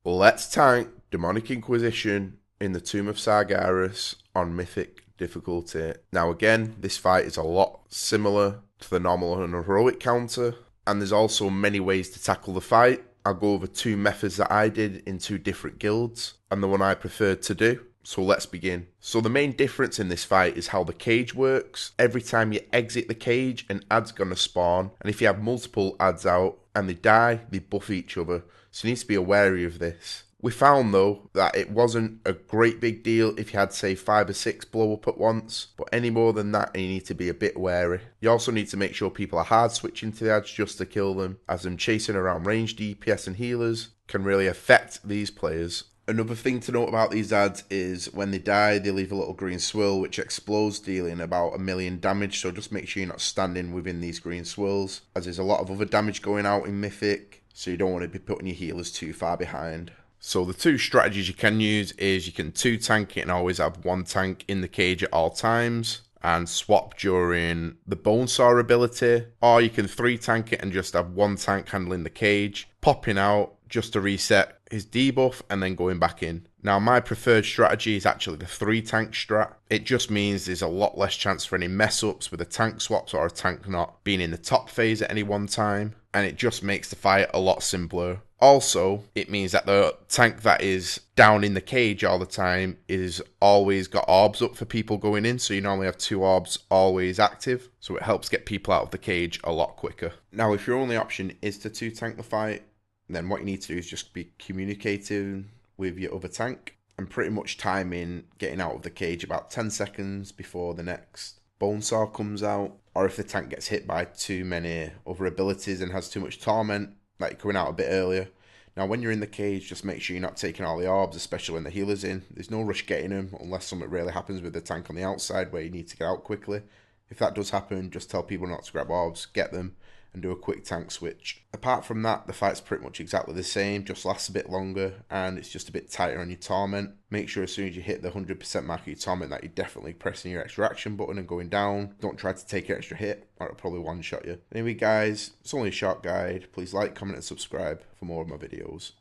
Let's tank Demonic Inquisition in the Tomb of Sargeras on Mythic difficulty. Now again, this fight is a lot similar to the normal and heroic counter, and there's also many ways to tackle the fight. I'll go over two methods that I did in two different guilds, and the one I preferred to do. So let's begin. So the main difference in this fight is how the cage works. Every time you exit the cage, an ad's gonna spawn, and if you have multiple ads out and they die, they buff each other. So you need to be wary of this. We found though that it wasn't a great big deal if you had say 5 or 6 blow up at once, but any more than that you need to be a bit wary. You also need to make sure people are hard switching to the ads just to kill them, as them chasing around ranged DPS and healers can really affect these players. Another thing to note about these ads is when they die, they leave a little green swirl which explodes, dealing about 1,000,000 damage, so just make sure you're not standing within these green swirls, as there's a lot of other damage going out in Mythic, so you don't want to be putting your healers too far behind. So the two strategies you can use is you can 2-tank it and always have 1 tank in the cage at all times, and swap during the Bone Saw ability, or you can 3-tank it and just have 1 tank handling the cage, popping out just to reset his debuff and then going back in. Now my preferred strategy is actually the 3-tank strat. It just means there's a lot less chance for any mess ups with a tank swaps or a tank not being in the top phase at any one time, and it just makes the fight a lot simpler. Also, it means that the tank that is down in the cage all the time is always got orbs up for people going in, so you normally have 2 orbs always active, so it helps get people out of the cage a lot quicker. Now if your only option is to 2-tank the fight, then what you need to do is just be communicating with your other tank and pretty much timing getting out of the cage about 10 seconds before the next Bone Saw comes out, or if the tank gets hit by too many other abilities and has too much torment, like coming out a bit earlier. Now when you're in the cage, just make sure you're not taking all the orbs, especially when the healer's in. There's no rush getting them unless something really happens with the tank on the outside where you need to get out quickly. If that does happen, just tell people not to grab orbs, get them, and do a quick tank switch. Apart from that, the fight's pretty much exactly the same, just lasts a bit longer, and it's just a bit tighter on your torment. Make sure as soon as you hit the 100% mark of your torment that you're definitely pressing your extra action button and going down. Don't try to take an extra hit, or it'll probably one-shot you. Anyway guys, it's only a short guide. Please like, comment, and subscribe for more of my videos.